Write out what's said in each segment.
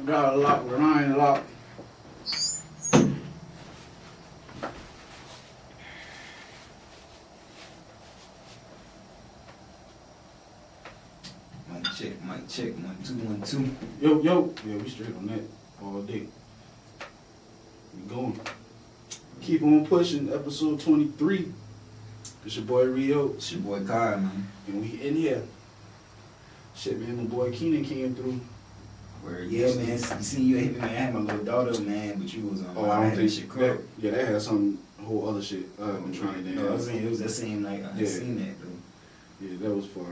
got a lock, but I ain't locked. Mic check, 1 2 1 2. Yo. Yeah, we straight on that all day. We going. Keep on pushing, episode 23. It's your boy Rio. It's your boy Kai, man. And we in here. Shit, man, my boy Keenan came through. Where, yeah, man, you see you hit me, man. I had my little daughter, man, but you was on. Oh, I don't think shit that, yeah, that had some whole other shit. I'm trying to. No, it was that same night. I seen that, though. Yeah, that was for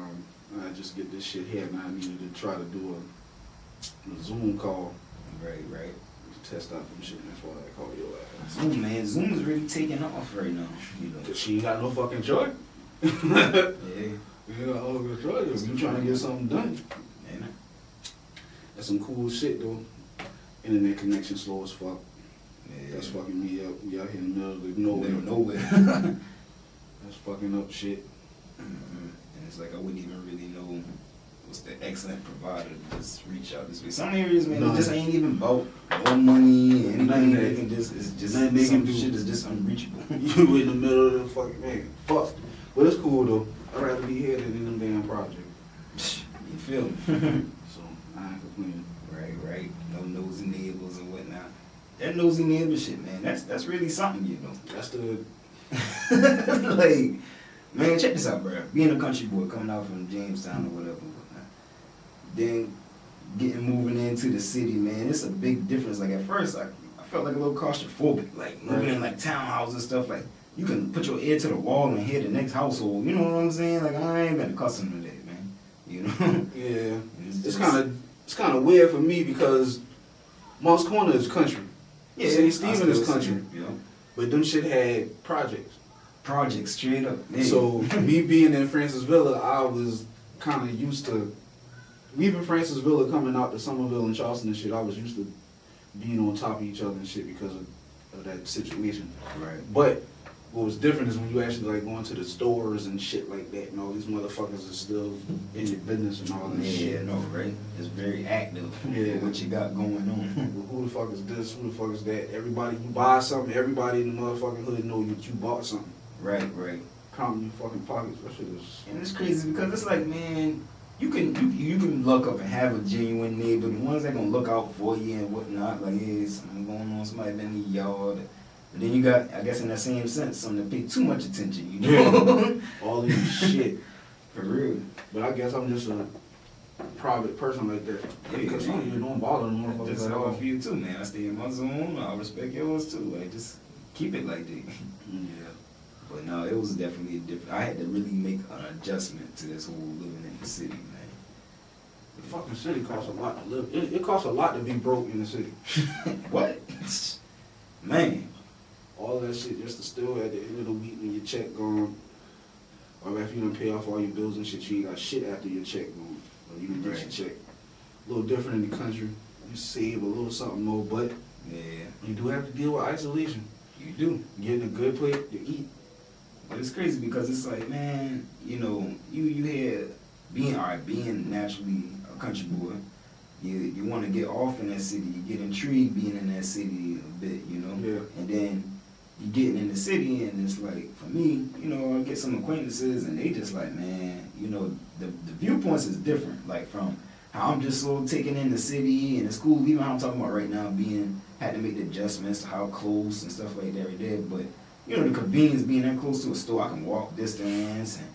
I just get this shit here, and I needed to try to do a Zoom call. Right. Test out them shit. That's why I call your ass. Zoom, man. Zoom is really taking off right now. You know. Cause she ain't got no fucking choice. Yeah. You got all the choice. You trying to get something done. Yeah. That's some cool shit though. Internet connection slow as fuck. Yeah. That's fucking me up. We out here in the middle of Nowhere. That's fucking up shit. Mm-hmm. And it's like I wouldn't even really know what's the excellent provider to just reach out this way. Some areas, man, it just ain't even about no money and anything they can just, it's just nothing they can do. Shit is just unreachable. You in the middle of the fucking man. Fuck. But it's cool though. I'd rather be here than in them damn projects. You feel me? So I ain't complaining. Right. No nosy neighbors and whatnot. That nosy neighbor shit, man, that's really something, you know. That's the like, man, check this out, bro. Being a country boy coming out from Jamestown or whatever, then moving into the city, man, it's a big difference. Like at first, I felt like a little claustrophobic, like moving in like townhouses and stuff. Like you can put your ear to the wall and hear the next household. You know what I'm saying? Like I ain't been accustomed to that, man. You know? Yeah. It's kind of weird for me because Moss Corner is country. Yeah, St. Stephen is country. Yeah. But them shit had projects. Projects straight up. Man. So me being in Francis Villa, I was kind of used to leaving Francis Villa, coming out to Somerville and Charleston and shit. I was used to being on top of each other and shit because of that situation. Right. But what was different is when you actually like going to the stores and shit like that, and all these motherfuckers are still in your business and all that shit. Yeah, no, right? It's very active. Yeah. What you got going on. Well, who the fuck is this? Who the fuck is that? Everybody, you buy something, everybody in the motherfucking hood know that you bought something. Right. Count in your fucking pockets. That shit is. And it's crazy because it's like, man, you can look up and have a genuine neighbor, the ones that gonna look out for you and whatnot. Like, hey, something going on, somebody been in the yard. But then you got, I guess in that same sense, something to pay too much attention, you know? All this shit. For real. But I guess I'm just a private person like that. Yeah, because you don't bother them motherfuckers that's at how I all. feel too, man. I stay in my zone. I respect yours too. Like, just keep it like that. Yeah. But no, it was definitely a different. I had to really make an adjustment to this whole living in the city, man. The fucking city costs a lot to live. It costs a lot to be broke in the city. What? Man. All that shit just to still at the end of the week when your check gone, or if you done pay off all your bills and shit, you ain't got shit after your check gone. Or you done get your check. A little different in the country. You save a little something more, but Yeah. you do have to deal with isolation. You do. Getting a good plate to eat. But it's crazy because it's like, man, you know, you hear being naturally a country boy, you want to get off in that city, you get intrigued being in that city a bit, you know? Yeah. And then you getting in the city and it's like, for me, you know, I get some acquaintances and they just like, man, you know, the viewpoints is different, like from how I'm just so taken in the city and the school, even how I'm talking about right now, had to make the adjustments to how close and stuff like that right there, but you know, the convenience being that close to a store, I can walk distance, and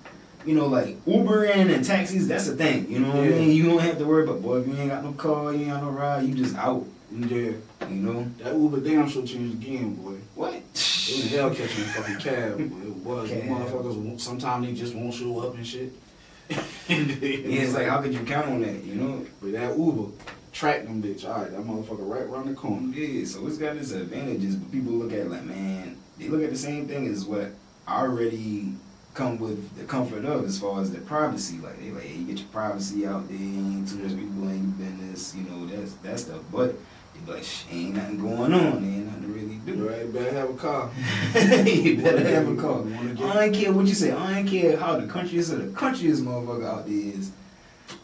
you know, like Ubering and taxis, that's the thing, you know what I mean? You don't have to worry about, boy, if you ain't got no car, you ain't got no ride, you just out. Yeah. You know? That Uber damn sure changed the game, boy. What? It was hell catching a fucking cab, boy. It was. Cab. Motherfuckers, sometimes they just won't show up and shit. Yeah, it's like, how could you count on that, you know? But that Uber, track them bitch, alright, that motherfucker right around the corner. Yeah, so it's got its advantages, but people look at it like, man, they look at the same thing as what I already come with the comfort of as far as the privacy. Like, they like, hey, you get your privacy out there, ain't too much people in your business, you know, that stuff. But they be like, ain't nothing going on, ain't nothing to really do. Right, you better have a car. You better have a car. I don't care what you say, I don't care how the countryest motherfucker out there is.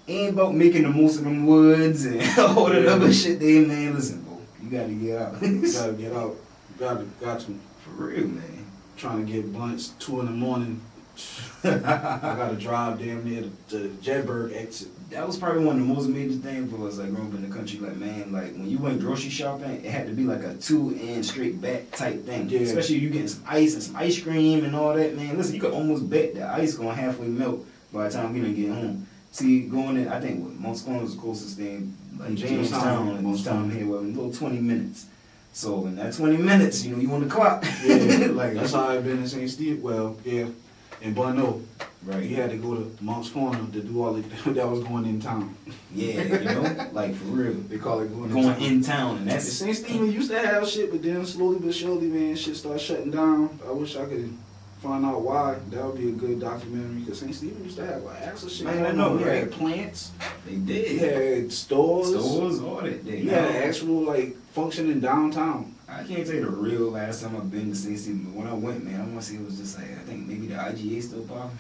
ain't about making the most of them woods and all that other shit. They man, listen, bro, you gotta get out. You gotta get out. Got to. For real, man. Trying to get blunts 2 in the morning. I gotta drive damn near the Jedburgh exit. That was probably one of the most major things for us, like growing up in the country. Like, man, like when you went grocery shopping, it had to be like a 2 and straight back type thing. Yeah. Especially if you getting some ice and some ice cream and all that, man. Listen, you could almost bet that ice gonna halfway melt by the time we done get home. See, going in, I think what Mount Scorn was the closest thing, like Jamestown and this time here, well, a little 20 minutes. So in that 20 minutes, you know, you on the clock. Yeah, like that's how I've been in St. Steve. Well, yeah, in Bono. Right. You had to go to Monk's Corner to do all that was going in town. Yeah, you know, like for real. They call it going in town, and that's St. Stephen used to have shit, but then slowly but surely, man, shit started shutting down. I wish I could find out why. That would be a good documentary, because St. Stephen used to have like actual shit. Man, I know, You right? had plants. They did. You had stores. All that. You had actual like functioning downtown. I can't tell you the real last time I've been to St. Stephen, but when I went, man, I want to say it was just like, I think maybe the IGA still popping.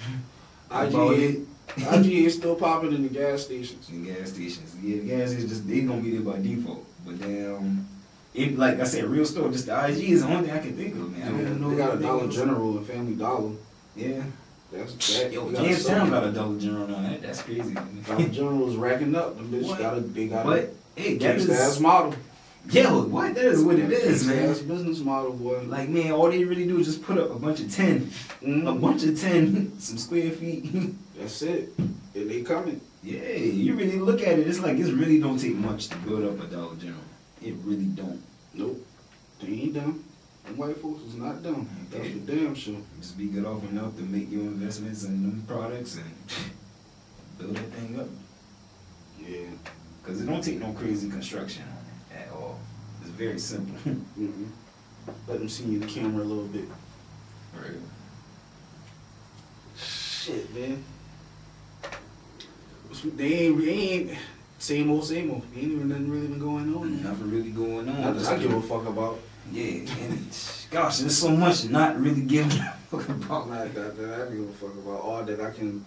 IGA is still popping in the gas stations. In gas stations. Yeah, the gas stations, just, they gonna be there by default. But then, it, like I said, real store, just the IG is the only thing I can think of, man. I don't even know. They got a anything Dollar else. General and Family Dollar. Yeah. That's that. Yo, Jamestown got a Dollar General now. That's crazy, man. Dollar General is racking up. Them bitches they got a hey, that gangsta-ass is model. Yo, what? That is what it is, man. That's business model, boy. Like, man, all they really do is just put up a bunch of 10. Mhm. A bunch of 10, some square feet. That's it. And they coming. Yeah, you really look at it, it's like it really don't take much to build up a Dollar General. It really don't. Nope. They ain't dumb. Them white folks is not dumb. That's for damn sure. Just be good off enough to make your investments in them products and build that thing up. Yeah. Because it don't take no crazy construction on it at all. It's very simple. Mm-mm. Let them see you in the camera a little bit. Right. Shit, man. They ain't same old, same old. Ain't even nothing really been going on. Nothing really going on. Not that I give a fuck about. Yeah, and gosh, there's so much not really giving a fuck about. Not that I give a fuck about. All that I can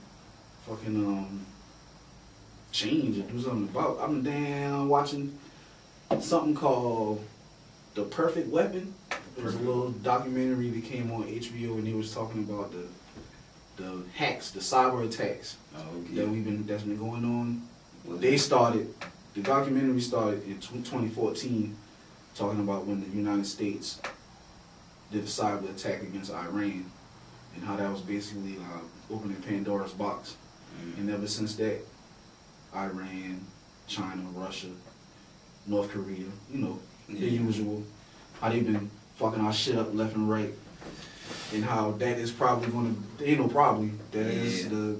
fucking change and do something about. I'm down watching something called The Perfect Weapon. It was a little documentary that came on HBO, and they was talking about the hacks, the cyber attacks that's been going on. Well, the documentary started in 2014, talking about when the United States did a cyber attack against Iran, and how that was basically opening Pandora's box. And ever since that, Iran, China, Russia, North Korea, you know, the usual, how they've been fucking our shit up left and right, and how that is probably that is the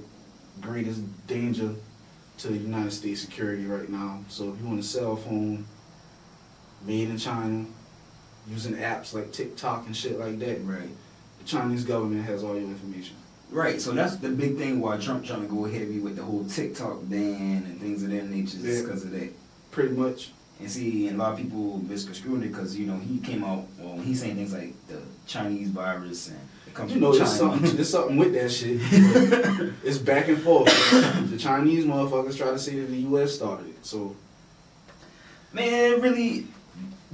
greatest danger to the United States security right now. So if you want a cell phone made in China, using apps like TikTok and shit like that, right, the Chinese government has all your information. Right, so that's the big thing why Trump trying to go heavy with the whole TikTok ban and things of that nature, just because of that. Pretty much. And see, and a lot of people misconstrued it because, you know, he came out, well, he's saying things like the Chinese virus and it comes from China. There's something with that shit. It's back and forth. The Chinese motherfuckers try to say that the U.S. started it, so. Man, really,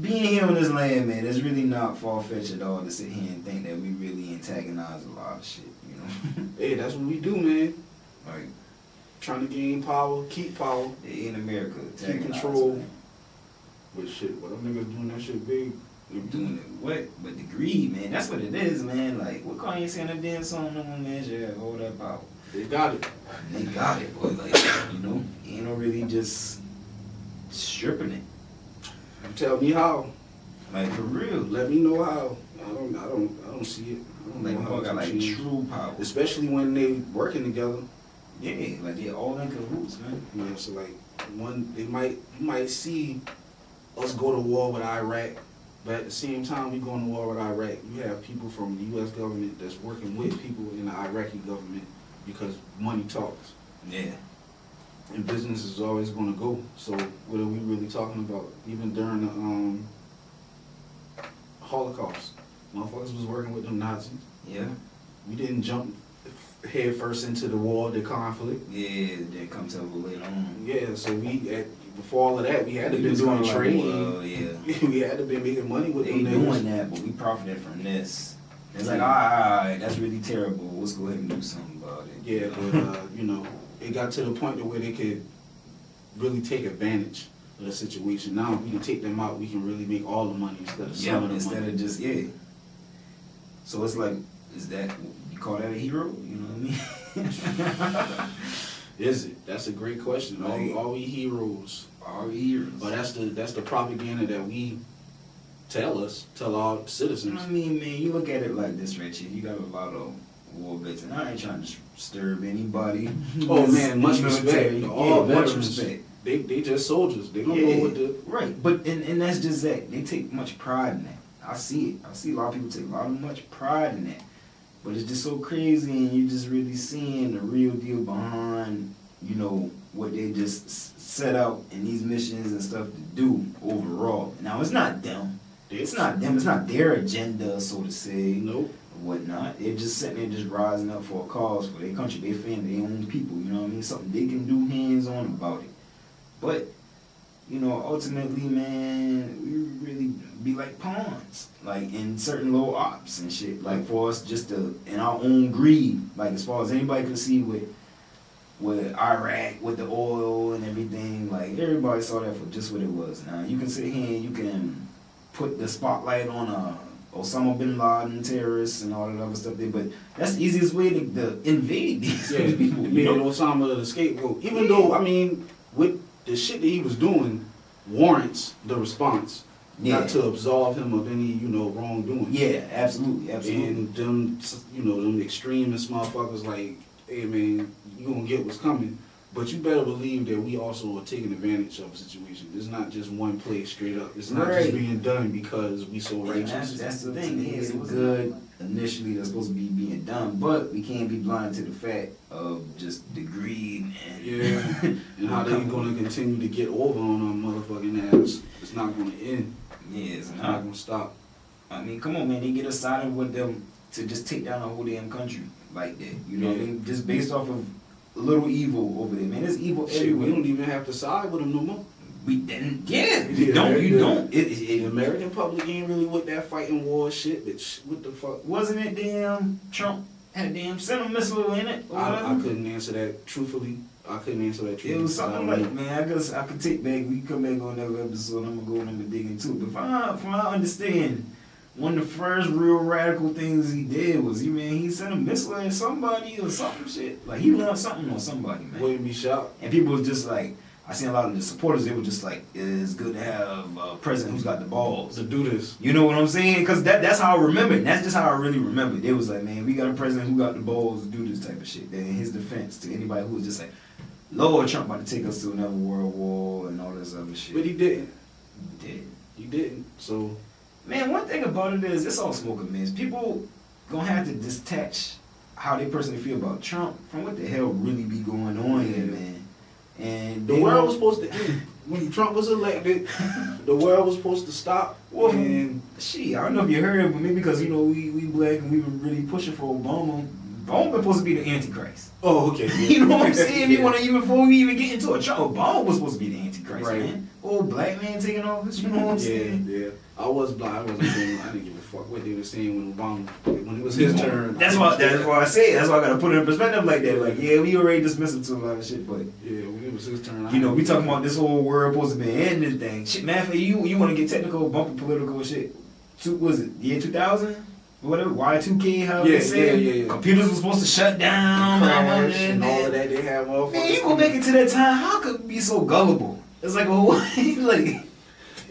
being here on this land, man, it's really not far-fetched at all to sit here and think that we really antagonize a lot of shit, you know? Hey, that's what we do, man. Like, trying to gain power, keep power. In America, keep control. But shit, what them niggas doing that shit big. We're doing it what? But the greed, man, that's what it is, man. Like, what Kanye saying that damn song, no one man should have all that power. They got it. They got it, but like, you know, ain't no really just stripping it. Tell me how. Like, for real. Let me know how. I don't see it. I don't like, know how got like change. true power. Especially when they working together. Yeah, like they're all in cahoots, man. Yeah, so like you might see us go to war with Iraq, but at the same time we going to war with Iraq, you have people from the U.S. government that's working with people in the Iraqi government because money talks. Yeah. And business is always going to go. So what are we really talking about? Even during the Holocaust, motherfuckers was working with them Nazis. Yeah. We didn't jump head first into the war, the conflict. Yeah, that comes up later on. Yeah, so before all of that, we had to be was doing kinda trade. well, yeah. We had to be making money with They them niggas. doing that, but we profited from this. It's like, alright, that's really terrible. Let's go ahead and do something about it. Yeah, but you know, it got to the point to where they could really take advantage of the situation. Now we can take them out. We can really make all the money instead of some of the instead money. of just So it's like, is that you call that a hero? You know what I mean? Is it? That's a great question. Like, Are we heroes? Are we heroes? But that's the propaganda that we tell our citizens. I mean, man, you look at it like this, Richie. You got a lot of war vets, and I ain't trying to disturb anybody. Oh man, much military. respect. All much veterans. respect. They just soldiers. They don't go with the right. But and that's just that. They take much pride in that. I see it. I see a lot of people take much pride in that. But it's just so crazy, and you're just really seeing the real deal behind, you know, what they just set out in these missions and stuff to do overall. Now, it's not them. It's not them. It's not their agenda, so to say. Nope. Or whatnot. They're just sitting there just rising up for a cause, for their country, their family, their own people. You know what I mean? Something they can do hands-on about it. But, you know, ultimately, man, we really be like pawns, like in certain little ops and shit. Like for us, just to in our own greed. Like as far as anybody could see with Iraq, with the oil and everything, like everybody saw that for just what it was. Now you can sit here and you can put the spotlight on Osama bin Laden terrorists and all that other stuff there, but that's the easiest way to invade these people. Made Osama the scapegoat. Even though, I mean, with the shit that he was doing warrants the response. Not to absolve him of any, you know, wrongdoing. Yeah, absolutely. And them, you know, them extremist motherfuckers like, hey man, you gonna get what's coming. But you better believe that we also are taking advantage of the situation. It's not just one place straight up. It's not just being done because we so righteous. That's the thing. Yeah, it was good initially that's supposed to be being done, but we can't be blind to the fact of just the greed and and how they gonna continue to get over on our motherfucking ass. It's not gonna end. Yeah, it's not gonna stop. I mean, come on, man. They get us sided with them to just take down a whole damn country like that. You know what I mean? Just based off of a little evil over there, man. There's evil everywhere. We don't even have to side with them no more. We didn't. Yeah, you don't. The American public ain't really with that fighting war shit. Bitch, what the fuck? Wasn't it damn Trump had a damn sent a missile in it? I couldn't answer that truthfully. It was something like, man, I could take back. We can come back on another episode. I'm gonna go and I'm gonna dig into it. But from I understand, one of the first real radical things he did was he sent a missile at somebody or something shit. Like he learned something on somebody, man. Wouldn't be shocked. And people was just like, I seen a lot of the supporters. They were just like, it's good to have a president who's got the balls to do this. You know what I'm saying? Because that's how I remember it. That's just how I really remember it. It was like, man, we got a president who got the balls to do this type of shit. Then in his defense to anybody who was just like, Lord, Trump about to take us to another world war and all this other shit. But he didn't. He didn't. So, man, one thing about it is it's all smoke and mirrors. People gonna have to detach how they personally feel about Trump from what the hell really be going on here, man. And the world was supposed to end. When Trump was elected, the world was supposed to stop. And shit, I don't know if you heard, but maybe because, you know, we black and we were really pushing for Obama. Obama was supposed to be the Antichrist. Oh, okay. You know what I'm saying? You want to even before we even get into it, Trump, Obama was supposed to be the Antichrist, right. Man. Old black man taking office. You know what I'm saying? Yeah. I was blind. I didn't give a fuck what they were saying when it was his turn. That's why I say it. That's why I gotta put it in perspective like that. Like, yeah, we already dismissed him to a lot of shit, but when it was his turn, you know, we talking about this whole world supposed to be ending thing. Shit, man, you want to get technical, bumping political shit? Was it year 2000? Whatever, Y2K, how they say yeah. Computers were supposed to shut down, crash, and all of that. They have motherfuckers. Man, you go back into that time. How could it be so gullible? It's like, oh, like.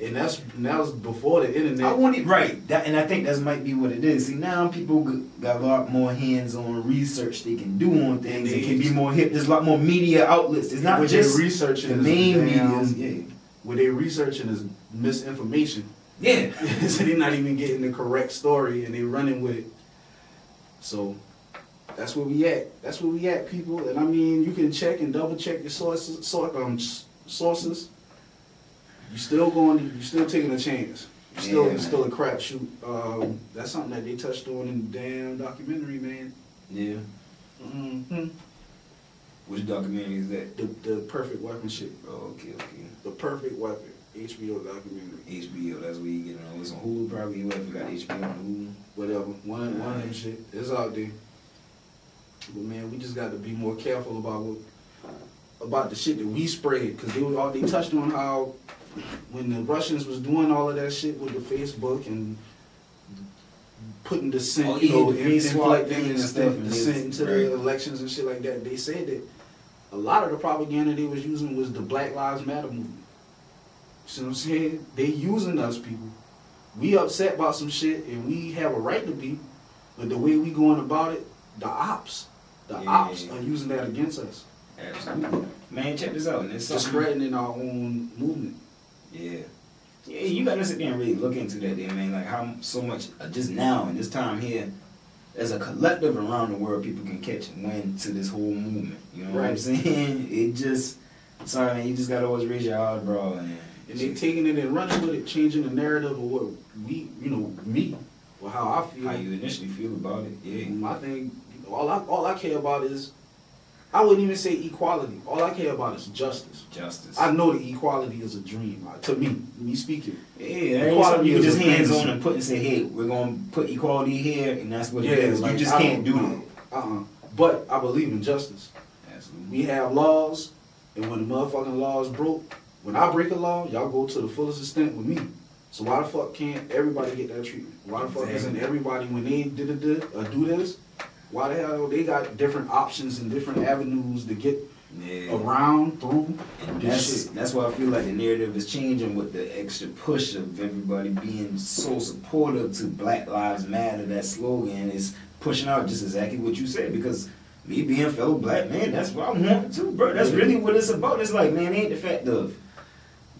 And that was before the internet. I want it right. And I think that might be what it is. See, now people got a lot more hands-on research they can do on things. It can be more hip. There's a lot more media outlets. It's not just researching the main media. What they researching is misinformation. Yeah. So they're not even getting the correct story and they running with it. So that's where we at. That's where we at, people. And I mean, you can check and double check your sources. You still taking a chance. It's still a crapshoot. That's something that they touched on in the damn documentary, man. Yeah. Mm-hmm. Which documentary is that? The Perfect Weapon shit. Oh, okay. The Perfect Weapon. HBO documentary. HBO, that's where you get it on. It's on Hulu probably. Whoever got HBO on Whatever. One of them shit. It's out there. But man, we just got to be more careful about the shit that we spread. Cause they touched on how when the Russians was doing all of that shit with the Facebook and putting dissent, Oh, yeah, the face swap inflecting thing and and stuff, stuff, and dissent it's- into the elections and shit like that. They said that a lot of the propaganda they was using was the Black Lives Matter movement. See what I'm saying? They using us, people. We upset about some shit and we have a right to be, but the way we going about it, the ops are using that against us. Absolutely. Man, check this out. And it's Just threatening our own movement. Yeah, you gotta sit there and really look into that there, man. Like how so much, just now in this time here, as a collective around the world, people can catch wind to this whole movement. You know what I'm saying? It just, sorry man, you just gotta always raise your eyebrow and they taking it and running with it, changing the narrative of what me, or how I feel. how you initially feel about it. Yeah. My thing, all I care about is, I wouldn't even say equality. All I care about is justice. Justice. I know that equality is a dream, to me speaking. Yeah, Equality you can is just a hands fantasy. on and put and say, hey, we're gonna put equality here, and that's what it Yeah, is. like, You just I can't do don't- that. But I believe in justice. Absolutely. We have laws, and when the motherfucking laws broke, when I break a law, y'all go to the fullest extent with me. So why the fuck can't everybody get that treatment? Why the fuck isn't everybody, when they do this, why the hell they got different options and different avenues to get around, through this shit? That's why I feel like the narrative is changing with the extra push of everybody being so supportive to Black Lives Matter. That slogan is pushing out just exactly what you said, because me being a fellow black man, that's what I want too, bro. That's really what it's about. It's like, man, it ain't the fact of,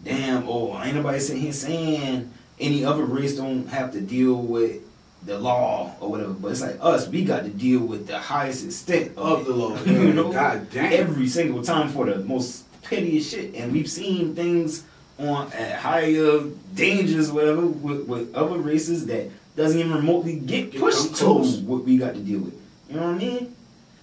damn, ain't nobody sitting here saying any other race don't have to deal with the law or whatever, but it's like us, we got to deal with the highest extent of the law. You know, God damn. every single time for the most pettiest shit, and we've seen things at higher dangers, whatever, with other races that doesn't even remotely get pushed to what we got to deal with. You know what I mean?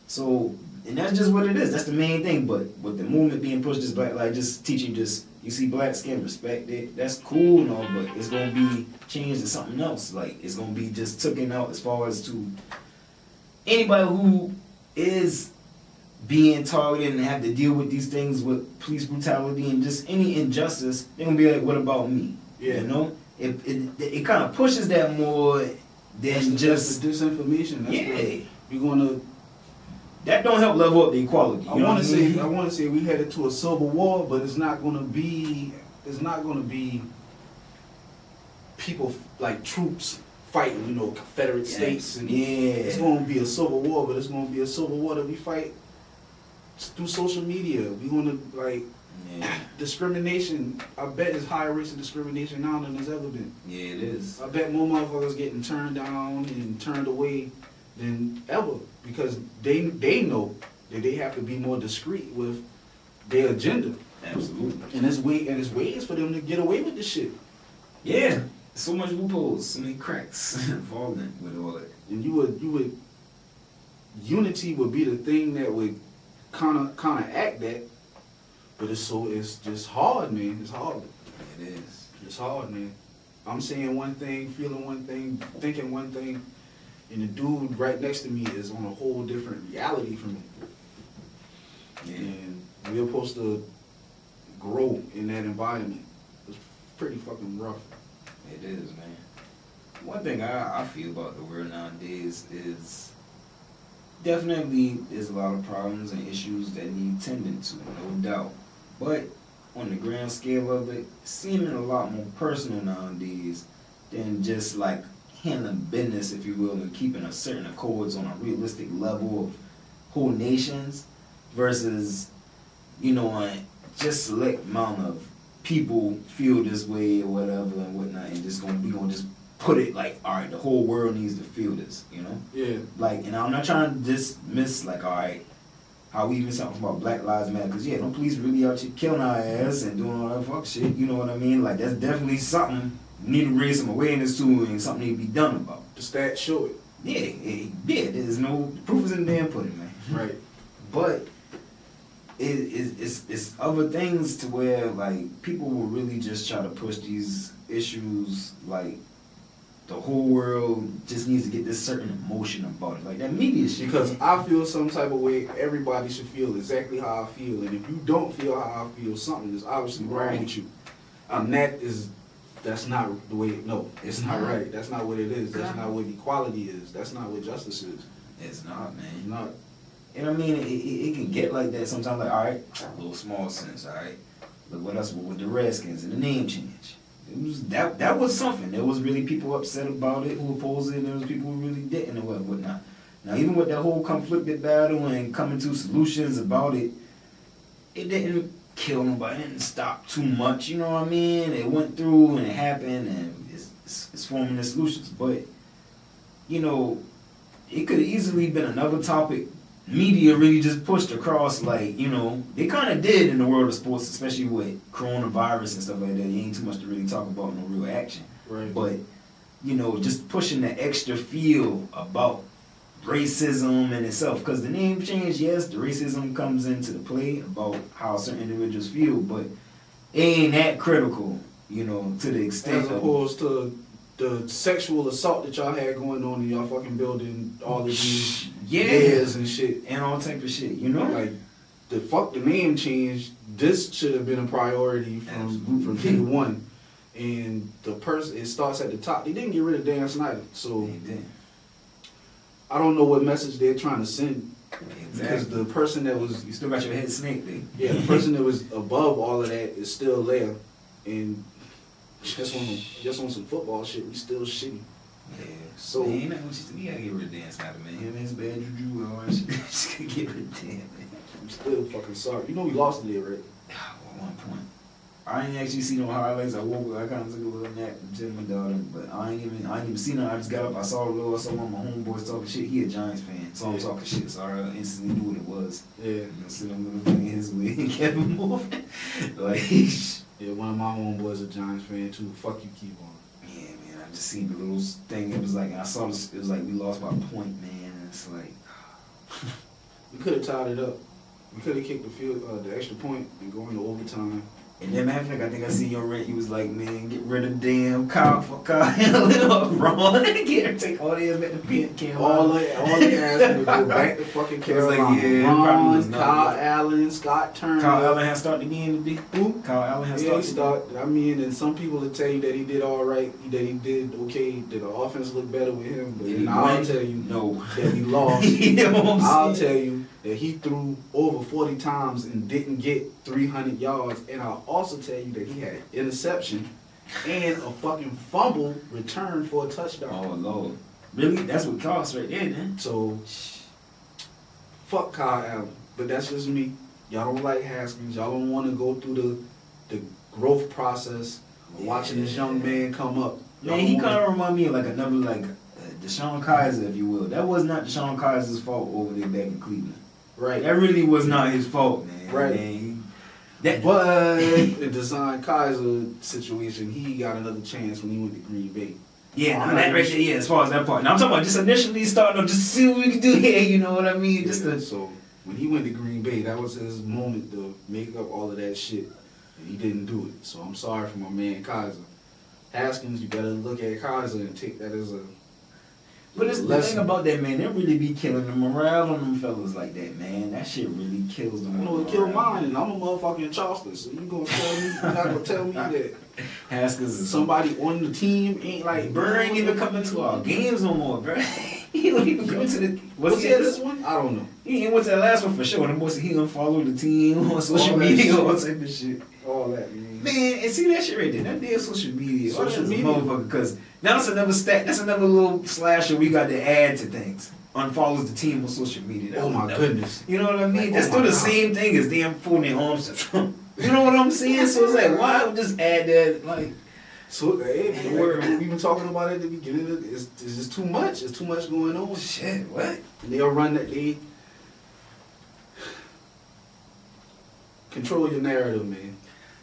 So, and that's just what it is. That's the main thing. But with the movement being pushed, just black, like just teaching, just you see black skin, respect it. That's cool, and all, but it's gonna be changed to something else. Like it's gonna be just taken out as far as to anybody who is being targeted and have to deal with these things with police brutality and just any injustice. They're gonna be like, what about me? Yeah. You know, it kind of pushes that more than just the disinformation. We're gonna. That don't help level up the equality. I want to say we headed to a civil war, but it's not gonna be people like troops fighting, Confederate states, and it's gonna be a civil war, but it's gonna be a civil war that we fight through social media. We're gonna discrimination. I bet it's higher rates of discrimination now than there's ever been. Yeah, it is. I bet more motherfuckers getting turned down and turned away than ever, because they know that they have to be more discreet with their agenda. Absolutely. And there's ways for them to get away with this shit. Yeah. So much loopholes, so many cracks involved with all that. And you would unity would be the thing that would counteract that. But it's just hard, man. It's hard. It is. It's hard, man. I'm saying one thing, feeling one thing, thinking one thing, and the dude right next to me is on a whole different reality from me. Yeah. And we're supposed to grow in that environment. It's pretty fucking rough. It is, man. One thing I feel about the world nowadays is definitely there's a lot of problems and issues that need tending to, no doubt. But on the grand scale of it, seeming a lot more personal nowadays than just like handling business, if you will, and keeping a certain accords on a realistic level of whole nations versus, just select amount of people feel this way or whatever and whatnot, and we gonna just put it like, all right, the whole world needs to feel this, Yeah. Like, and I'm not trying to dismiss, like, all right, how we even talking about Black Lives Matter, because no police really out here killing our ass and doing all that fuck shit, you know what I mean? Like, that's definitely something we need to raise some awareness to and something need to be done about. The stats show it. Yeah, there's no, the proof is in the damn pudding, man. Right. But it's other things to where like people will really just try to push these issues like the whole world just needs to get this certain emotion about it. Like that media shit. Because I feel some type of way, everybody should feel exactly how I feel. And if you don't feel how I feel, something is obviously wrong with you. And that's not the way, no, it's not right. That's not what it is. That's not what equality is. That's not what justice is. It's not, man. It's not. And I mean, it can get like that sometimes. Like, all right, a little small sense, all right. Look what else with the Redskins and the name change. It was that was something. There was really people upset about it who opposed it, and there was people who really didn't and whatnot. Now, even with that whole conflicted battle and coming to solutions about it, it didn't kill nobody. It didn't stop too much. You know what I mean? It went through and it happened, and it's forming the solutions. But you know, it could have easily been another topic. Media really just pushed across, like, you know, they kind of did in the world of sports, especially with coronavirus and stuff like that. You ain't too much to really talk about, no real action. Right. But, you know, just pushing the extra feel about racism in itself. Because the name change, yes, the racism comes into the play about how certain individuals feel, but it ain't that critical, you know, to the extent as opposed to the sexual assault that y'all had going on in y'all fucking building all of these years and shit. And all type of shit, you know? Like, the name change, this should have been a priority from day one. And the person, it starts at the top. They didn't get rid of Dan Snyder, so They did. I don't know what message they're trying to send. Exactly. Because the person that was... You still got your head snake, there. Yeah, the person that was above all of that is still there. And just on some football shit, we still shitty. Yeah. So man, ain't nothing we gotta get rid of Dan Snyder, man. Him and his bad juju, all that shit. Just gotta get rid of Dan, man. I'm still fucking sorry. You know we lost today, right? At one point. I ain't actually seen no highlights. I woke up, I kinda took a little nap and chilled my daughter, but I ain't even seen it. I just got up, I saw one of my homeboys talking shit. He a Giants fan, so I'm talking shit, so I instantly knew what it was. Yeah. You know, sitting on the thing his way and kept it moving. Like, yeah, one of my homeboys a Giants fan too. Fuck you, keep on. yeah, man, I just seen the little thing. It was like, I saw this, it was like we lost by a point, man. And it's like, We could have tied it up. We could have kicked the extra point and go into overtime. and then matter of fact, I think I seen your rant. You was like, man, get rid of damn Kyle for Kyle. Ron, take all these back to Carolina. All they asked me to go back to fucking Carolina. Like, yeah, probably was Ron, not Kyle right. Allen, Scott Turner. Kyle Allen has started the game today. Who? Kyle Allen has Yeah, he started. started. I mean, and some people will tell you that he did all right, that he did okay, that the offense looked better with him. But Did he then I'll win? tell you No. that he lost. You know what I'm I'll saying? tell you that he threw over 40 times and didn't get 300 yards. And I'll also tell you that he had an interception and a fucking fumble return for a touchdown. Oh Lord, really? That's what costs right there, man. So, fuck Kyle Allen. But that's just me. Y'all don't like Haskins. Y'all don't want to go through the growth process of watching this young man come up. Y'all Man, he wanna- kind of remind me of like another like Deshaun Kaiser, if you will. That was not Deshaun Kaiser's fault over there back in Cleveland. Right. That really was not his fault, man. Right. Man, that, But the Deshaun Kaiser situation, he got another chance when he went to Green Bay. yeah, I'm no, not that right even- there, yeah, as far as that part. Now I'm talking about just initially starting up, just to see what we can do here, you know what I mean? Just Yeah, to, so when he went to Green Bay, that was his moment to make up all of that shit. And he didn't do it. So I'm sorry for my man Kaiser. Haskins, you better look at Kaiser and take that as a but it's the lesson. thing about that, man, they really be killing the morale on them fellas like that, man. That shit really kills them. I know it killed mine, and I'm a motherfucker in Charleston, so you gonna tell me, you're not gonna tell me that Haskins is somebody on the team ain't like, Burr ain't even coming to our games no more, bro. He don't even come to the. Was he at this one? I don't know. He ain't went to the last one for sure. And the boy said he unfollowed the team on social All that media, shit. all type of shit. All that, man. Man, and see that shit right there. That damn social media. Social media. Motherfucker, because now that's another stat. That's another little slasher we got to add to things. Unfollows the team on social media. That Oh was my another- goodness. You know what I mean? Like, That's oh still my the God. same thing as damn folding their arms to Trump. You know what I'm saying? So it's like, why just add that? Like, So, hey, man, we've been talking about it at the beginning. It's just too much. It's too much going on. shit, what? And they'll run that. They control your narrative, man.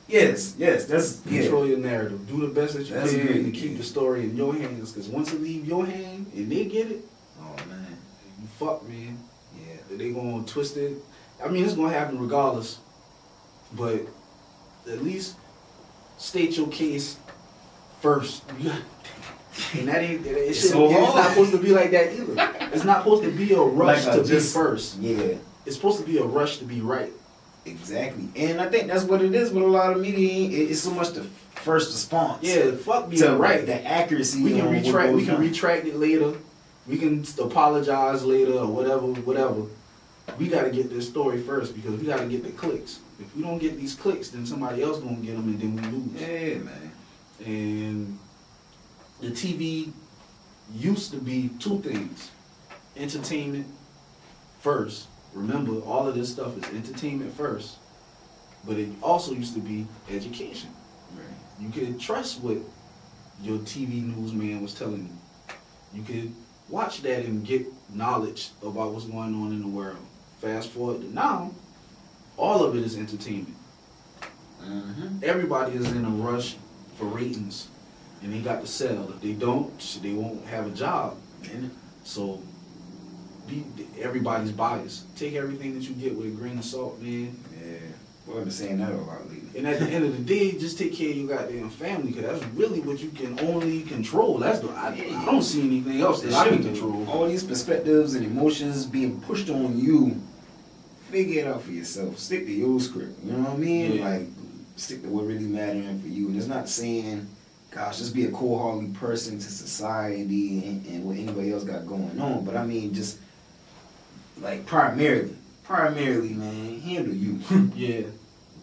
Yes, that's Control your narrative. Do the best that you That's can great, to keep yeah. the story in your hands. Because once it leave your hand and they get it, Oh man, you fuck, man. yeah. they gonna twist it. I mean, it's gonna happen regardless. But at least state your case first. And that ain't it's not supposed to be like that either. It's not supposed to be a rush to be first. Yeah. It's supposed to be a rush to be right. Exactly. And I think that's what it is with a lot of media. It's so much the first response. Yeah, fuck being right. The accuracy. We can retract it later. We can apologize later or whatever. We gotta get this story first because we gotta get the clicks. If we don't get these clicks, then somebody else gonna get them and then we lose. Yeah, man. And the TV used to be two things. Entertainment first. Remember, all of this stuff is entertainment first. But it also used to be education. Right. You could trust what your TV newsman was telling you. You could watch that and get knowledge about what's going on in the world. Fast forward to now, all of it is entertainment. Mm-hmm. Everybody is in a rush for ratings, and they got to sell. If they don't, they won't have a job. So everybody's biased. Take everything that you get with a grain of salt, man. Yeah, well, I've been saying that a lot lately. And at the end of the day, just take care of your goddamn family, because that's really what you can only control. I don't see anything else that I can control. All these perspectives and emotions being pushed on you, figure it out for yourself. Stick to your script. You know what I mean? Yeah. Like, stick to what really mattering for you. And it's not saying, gosh, just be a cold-hearted person to society and what anybody else got going on. But I mean, just like primarily, man, handle you. Yeah. You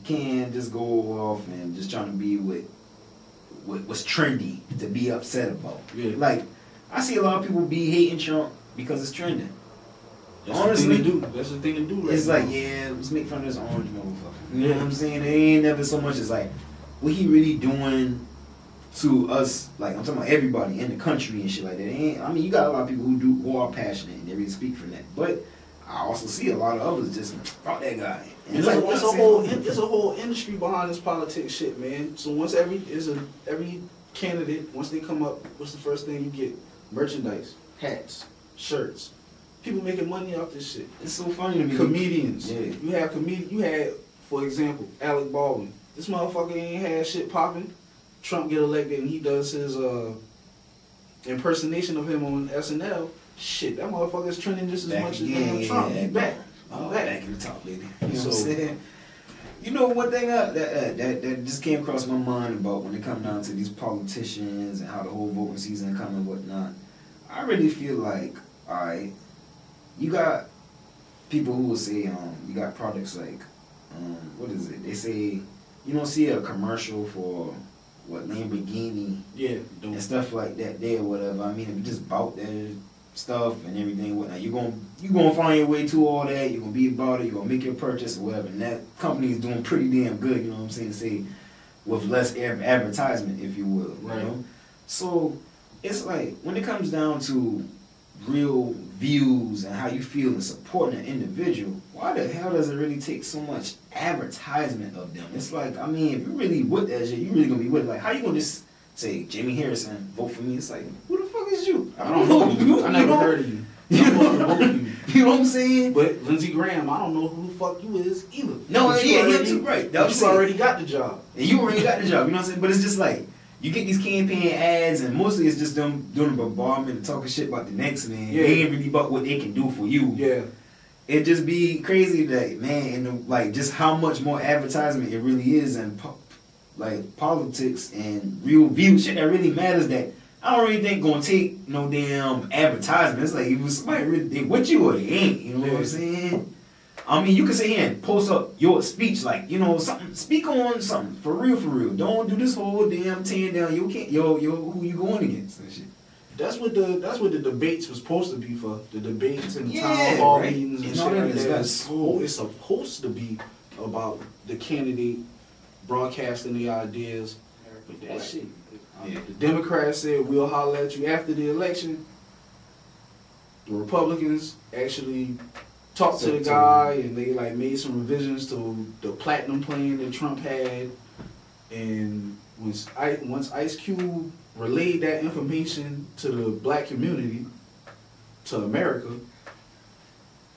can't just go off and just trying to be with what's trendy to be upset about. Yeah. Like, I see a lot of people be hating Trump because it's trending. That's Honestly, the thing to do. That's the thing to do right it's now. like, yeah, let's make fun of this orange motherfucker. You know what I'm saying? It ain't never so much as like, what he really doing to us, like, I'm talking about everybody in the country and shit like that. I mean, you got a lot of people who are passionate and they really speak for that. But I also see a lot of others just, fuck that guy. And It's a whole industry behind this politics shit, man. So once every candidate, once they come up, what's the first thing you get? Merchandise, hats, shirts. People making money off this shit. It's so funny to me. Comedians. Yeah. You had, for example, Alec Baldwin. This motherfucker ain't had shit popping. Trump get elected and he does his impersonation of him on SNL. Shit, that motherfucker's trending just as much as Donald Trump. He back. Back in the top, baby. You know So, what I'm saying? You know, one thing that just came across my mind about when it comes down to these politicians and how the whole voting season come and whatnot, I really feel like, alright, you got people who will say, you got products like, what is it? They say, you don't see a commercial for, what, Lamborghini and stuff like that there or whatever. I mean, if you just bought their stuff and everything, whatnot, you're gonna find your way to all that. You're gonna be about it. You're gonna make your purchase or whatever. And that company is doing pretty damn good. You know what I'm saying? Say with less advertisement, if you will. Right. You know? So it's like when it comes down to real views and how you feel and supporting an individual, why the hell does it really take so much advertisement of them? It's like, I mean, if you really with that shit, you really gonna be with it. Like, how you gonna just say, Jamie Harrison, vote for me? It's like, who the fuck is you? I don't know you. I never heard of you. You know what I'm saying? But Lindsey Graham, I don't know who the fuck you is either. No, but yeah, him too, right. You already got the job. And you already got the job, you know what I'm saying? But it's just like, you get these campaign ads, and mostly it's just them doing bombardment and talking shit about the next man. Yeah. They ain't really about what they can do for you. Yeah. It just be crazy that, man, and like just how much more advertisement it really is, and like politics and real view shit that really matters. That I don't really think gonna take no damn advertisement. It's like if somebody really they with you or they ain't. You know what I'm saying? I mean, you can sit here and post up your speech, like, you know, something. Speak on something for real, for real. Don't do this whole damn tearing down. You can't, yo, who you going against and shit. That's what the debates was supposed to be for. The debates and Yeah, town hall right. meetings and And shit all that like is that. that. It's supposed to be about the candidate broadcasting the ideas. But that shit, Yeah. the Democrats said we'll holler at you after the election. The Republicans actually talked to the guy and they like made some revisions to the platinum plan that Trump had. And once Ice Cube relayed that information to the black community, to America,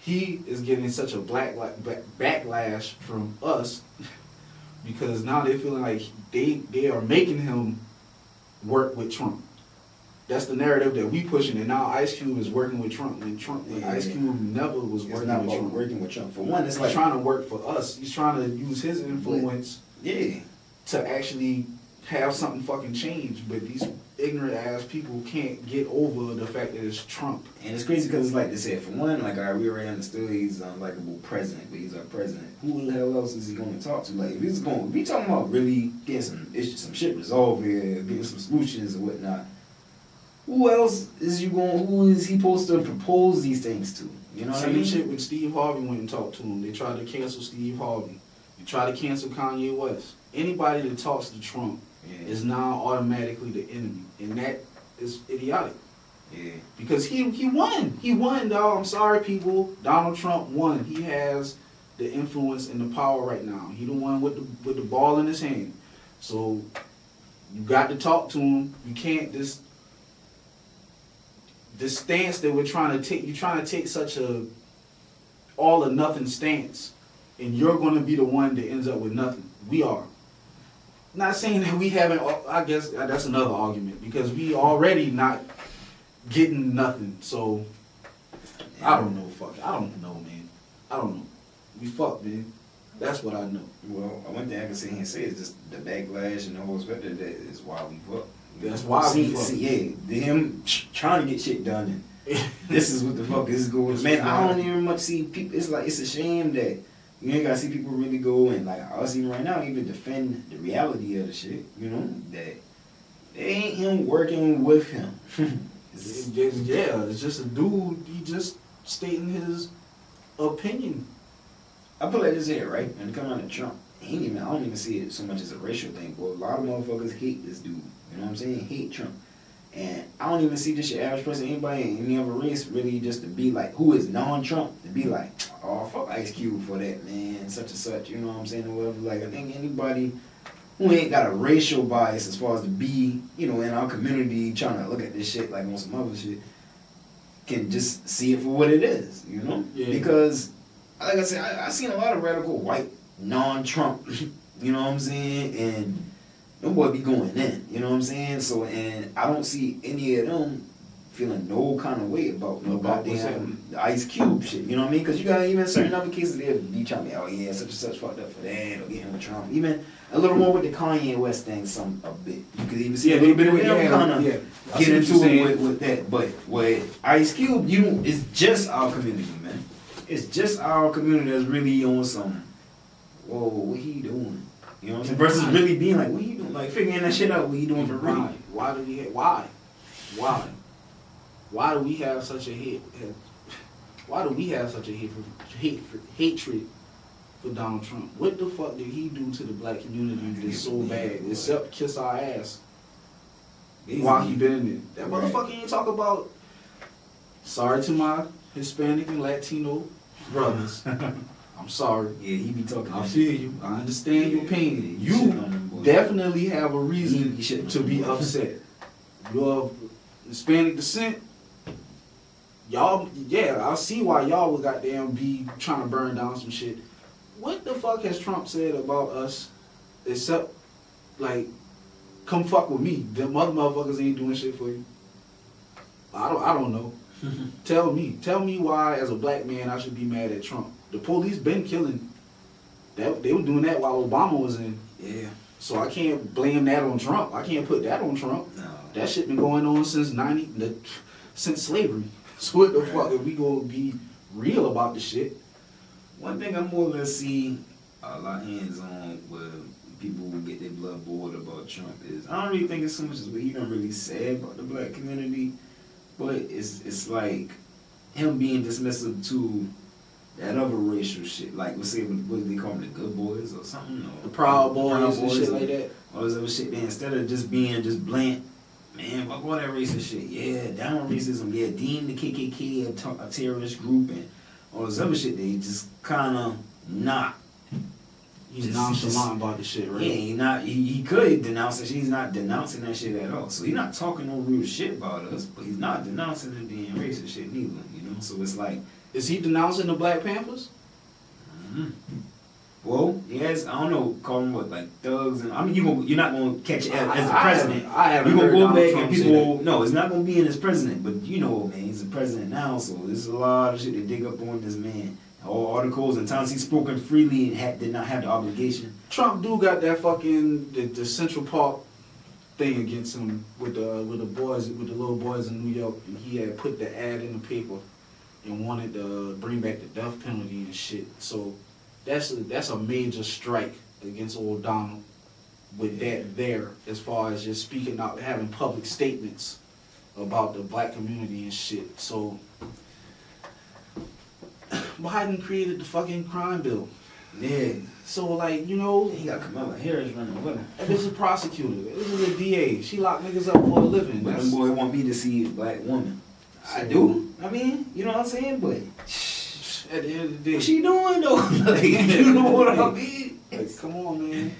he is getting such a backlash from us because now they're feeling like they are making him work with Trump. That's the narrative that we pushing, and now Ice Cube is working with Trump. When Ice Cube never was working with Trump. For one, it's He's trying to work for us. He's trying to use his influence, to actually have something fucking change. But these ignorant ass people can't get over the fact that it's Trump. And it's crazy because it's like they said, for one, like we already understood he's an unlikable president, but he's our president. Who the hell else is he going to talk to? Like, if he's going to be talking about really getting some issues, some shit resolved here, getting some solutions and whatnot, who else is who is he supposed to propose these things to? You know what I mean? Same shit when Steve Harvey went and talked to him. They tried to cancel Steve Harvey. They tried to cancel Kanye West. Anybody that talks to Trump is now automatically the enemy. And that is idiotic. Yeah. Because he won. He won, dog. I'm sorry, people. Donald Trump won. He has the influence and the power right now. He the one with the ball in his hand. So you got to talk to him. You can't this stance that we're trying to take. You're trying to take such a all or nothing stance, and you're going to be the one that ends up with nothing. We are. Not saying that we haven't. I guess that's another argument because we already not getting nothing. So I don't know. Fuck. I don't know, man. I don't know. We fucked, man. That's what I know. Well, one thing I can sit here and say is just the backlash and the whole specter that is why we fucked. That's why we fucked. Them trying to get shit done and this is what the fuck is going on. Man, I don't even much see people. It's like, it's a shame that you ain't gotta see people really go and like us even right now even defend the reality of the shit, you know, that it ain't him working with him. It's just a dude, he just stating his opinion. I put like this here, right? When it comes down to Trump, I don't even see it so much as a racial thing, but a lot of motherfuckers hate this dude. You know what I'm saying? Hate Trump. And I don't even see this shit average person, anybody in any other race, really just to be like, who is non-Trump, to be like, oh, fuck Ice Cube for that, man, such and such, you know what I'm saying, or whatever. Like, I think anybody who ain't got a racial bias as far as to be, you know, in our community trying to look at this shit like on some other shit, can just see it for what it is, you know? Yeah. Because, like I said, I seen a lot of radical white non-Trump, you know what I'm saying, and them boy be going in, you know what I'm saying? So, and I don't see any of them feeling no kind of way about no goddamn Ice Cube shit, you know what I mean? Because you got even certain other cases there be trying to be, oh yeah, such and such fucked up for that, or getting with Trump. Even a little more with the Kanye West thing, a bit. You could even see a little bit of them kind of get into it with that. But with Ice Cube, it's just our community, man. It's just our community that's really on some, whoa, what he doing? You know what I'm saying? Versus really being like, what you doing? Like figuring that shit out, what you doing for real? Why do we have such a hate? Why do we have such a hatred for Donald Trump? What the fuck did he do to the black community that's so bad? Except kiss our ass while he been in there. That motherfucker ain't talk about. Sorry to my Hispanic and Latino brothers. I'm sorry. Yeah, he be talking. I feel you. I understand your pain. You definitely have a reason to be upset. You're of Hispanic descent. Y'all, I see why y'all would goddamn be trying to burn down some shit. What the fuck has Trump said about us except, like, come fuck with me? Them other motherfuckers ain't doing shit for you. I don't know. Tell me why, as a black man, I should be mad at Trump. The police been killing. They were doing that while Obama was in. Yeah. So I can't blame that on Trump. I can't put that on Trump. No. That shit been going on since since slavery. So what the fuck if we gonna be real about the shit? One thing I'm more or less see a lot hands on where people will get their blood boiled about Trump is I don't really think it's so much as what he don't really say about the black community, but it's like him being dismissive to that other racial shit, like let's say what do they call them, the good boys or something, or the Proud Boys and shit like that. All this other shit, man. Instead of just being just bland, man, fuck all that racist shit. Yeah, down racism. Yeah, deem the KKK a terrorist group and all this other shit. They just kind of not. He's nonchalant about the shit, right? Yeah, he could denounce that shit. He's not denouncing that shit at all. So he's not talking no real shit about us, but he's not denouncing the damn racist shit neither. You know, so it's like Is he denouncing the Black Panthers? Mm-hmm. Well, yes, I don't know, call them what, like thugs, and I mean, you're not gonna catch it as the president. I haven't You're gonna heard go Donald back Trump and say people. No, it's not gonna be in as president, but you know, man, he's the president now, so there's a lot of shit to dig up on this man. All articles and times he's spoken freely and did not have the obligation. Trump do got that fucking the Central Park thing against him with the little boys in New York, and he had put the ad in the paper and wanted to bring back the death penalty and shit. So that's a major strike against old Donald with that there, as far as just speaking out, having public statements about the black community and shit. So Biden created the fucking crime bill. Yeah. So like, you know, He got Kamala Harris running with him. if it's a prosecutor, this is a DA. She locked niggas up for a living. But That's, them boy want me to see a black woman. I So- do. I mean, you know what I'm saying? But at the end of the day, what she doing though? Like, you know what I mean? like, come on, man.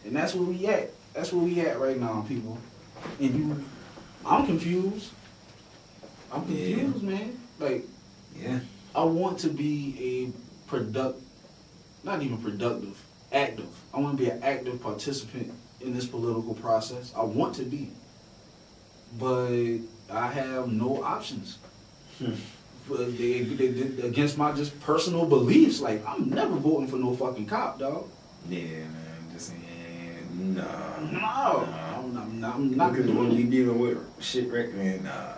And that's where we at. That's where we at right now, people. And I'm confused. I'm Yeah. confused, man. Like, Yeah. I want to be not even productive, active. I want to be an active participant in this political process. I want to be. But I have no options. But they against my just personal beliefs. Like, I'm never voting for no fucking cop, dog. Yeah, man. Just saying, nah. No. I'm not Because doing when we it. dealing with shit right, man, nah, man.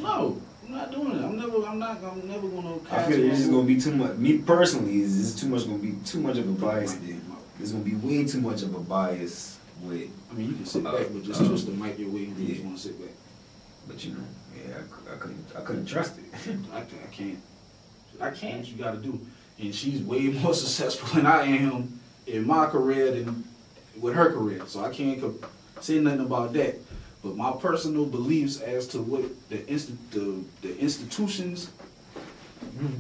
No, I'm not doing it. I'm never gonna I cast feel my it's just vote. gonna be too much. Me personally, is too much gonna be too much of a bias there. There's gonna be way too much of a bias with. I mean, you can sit back, but just twist the mic your way if you just want to sit back. But you know, yeah, I couldn't trust it. I can't. I can't. What you got to do. And she's way more successful than I am in my career than with her career. So I can't say nothing about that. But my personal beliefs as to what the institutions,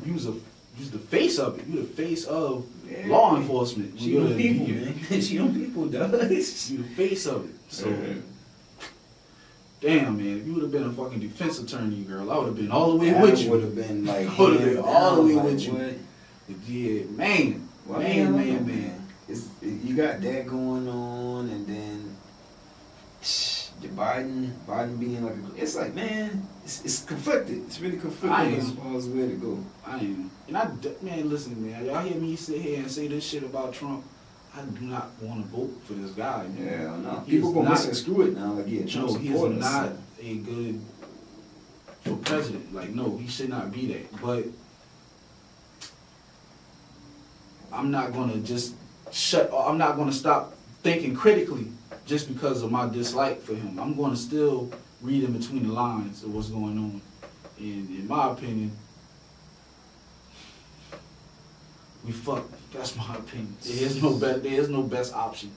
use the face of it. You're the face of law enforcement. She them people, man. She them people, does. You're the face of it. So, damn, man, if you would have been a fucking defense attorney, girl, I would have been all the way with you. Would have been like, I would have been all the way like, with you. what? But yeah, man. Well, Man. You got that going on, and then the Biden being like, it's like, man, it's conflicted. It's really conflicted as far as where to go. I am. And man, listen, man, y'all hear me sit here and say this shit about Trump. I do not want to vote for this guy. Man. Yeah, no. He People is gonna not- misconstrue it now. Like, yeah, Trump No, he's supporters. not a good for president. Like, no, he should not be that. But I'm not gonna just I'm not gonna stop thinking critically just because of my dislike for him. I'm gonna still read in between the lines of what's going on. And in my opinion, we fucked. That's my opinion. There is no best option.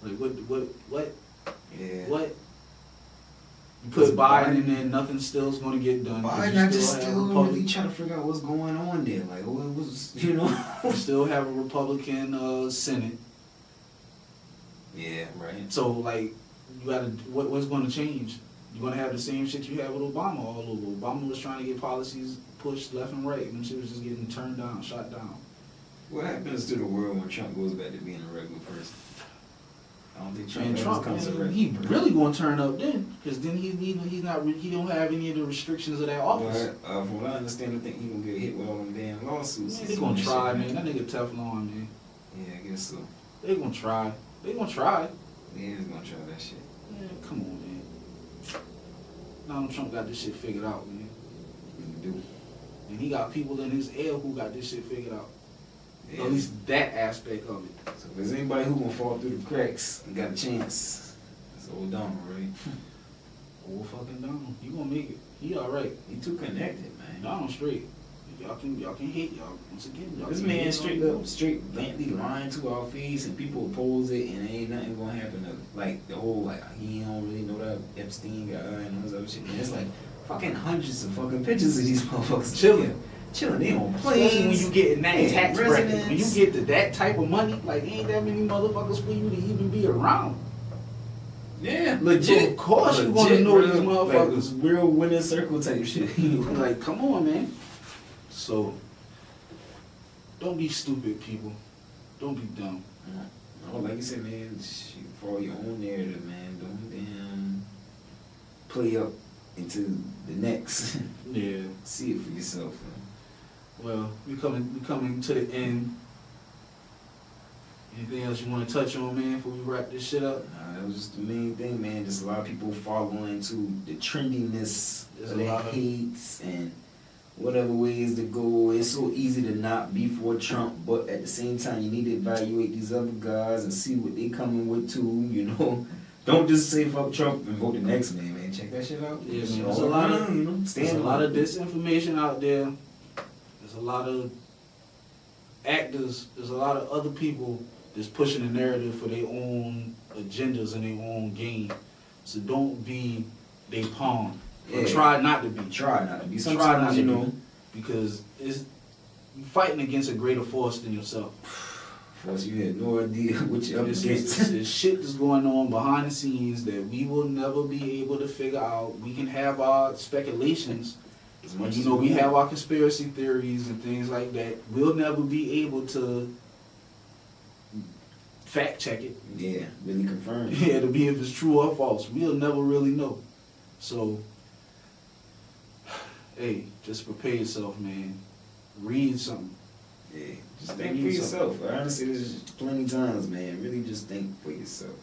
Like what? Yeah. What? You put Biden in there, nothing still's gonna get done. 'cause Biden, you I just have still Republic- really trying to figure out what's going on there. Like, what was, you know? You still have a Republican Senate. Yeah, right. So like, you gotta what's gonna change? You're gonna have the same shit you had with Obama all over. Obama was trying to get policies pushed left and right, and shit was just getting turned down, shot down. What happens to the world when Trump goes back to being a regular person? I don't think Trump And ever Trump, becomes a man, regular he person. really gonna turn up then, because then he don't have any of the restrictions of that office. But, from what I understand, I think he gonna get hit with all them damn lawsuits. Man, they gonna try, man. That nigga Teflon, man. Yeah, I guess so. They gonna try. They gonna try. Yeah, he's gonna try that shit. Man, come on, man. Donald Trump got this shit figured out, man. He do. And he got people in his ear who got this shit figured out. Yeah. At least that aspect of it. So if there's anybody who gonna fall through the cracks and got a chance, it's old Donald, right? Old fucking Donald. He gonna make it. He alright. He too connected, man. Donald straight. Y'all can hate y'all. Once again, y'all This can man hate straight on- up, straight blatantly lying to our face, and people oppose it, and ain't nothing gonna happen to it. Like the whole he don't really know that Epstein guy and all this other shit. And it's like fucking hundreds of fucking pictures of these motherfuckers Chilling. They on planes. Especially when you get in that Yeah, tax bracket. When you residents. get to that type of money, like ain't that many motherfuckers for you to even be around. Yeah, So legit. of course you wanna Legit, know real- these motherfuckers. Like, real winner circle type shit. Like, come on, man. So, don't be stupid, people. Don't be dumb. Oh, like you said, man, follow your own narrative, man. Don't damn play up into the next. Yeah. See it for yourself, man. Well, we coming to the end. Anything else you want to touch on, man, before we wrap this shit up? Nah, that was just the main thing, man. Just a lot of people following to the trendiness There's of a their lot of- hates and whatever ways to go. It's so easy to not be for Trump, but at the same time, you need to evaluate these other guys and see what they coming with too. You know, don't just say fuck Trump and vote the next man. Man, check that shit out. Yeah, It's man. all There's a lot of around, you know, There's stand a lot of on it. disinformation out there. There's a lot of actors. There's a lot of other people that's pushing the narrative for their own agendas and their own game. So don't be they pawn. Or Yeah. try not to be. Try not to be. Try Sometimes, not to you be. know, Because you're fighting against a greater force than yourself. force you had no idea what you're up against. There's shit that's going on behind the scenes that we will never be able to figure out. We can have our speculations. As much You as know, we have our conspiracy theories and things like that. We'll never be able to fact check it. Yeah, really confirmed. Yeah, to be if it's true or false. We'll never really know. So, hey, just prepare yourself, man. Read something. Yeah, just think for yourself. I honestly, there's plenty times, man. Really, just think for yourself.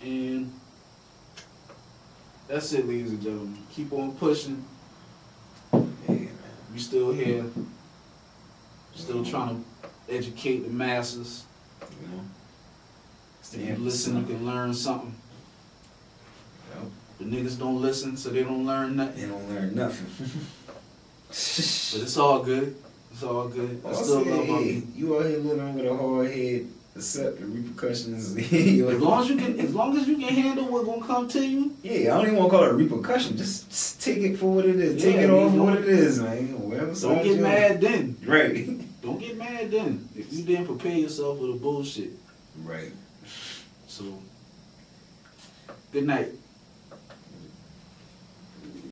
And that's it, ladies and gentlemen. Keep on pushing. Yeah, man. We still here. Still trying to educate the masses. You know, If you listen, you can learn something. Yep. The niggas don't listen, so they don't learn nothing. They don't learn nothing. But it's all good. It's all good. I still love my people. You out here living with a hard head, accept the repercussions. As As long as you can handle what's gonna come to you. yeah, I don't even want to call it a repercussion. Just take it for what it is. Yeah, Take it man, off for what don't- it is, man. Whatever Don't side get you're on. mad then. Right. Don't get mad then. If you didn't prepare yourself for the bullshit. Right. So, good night.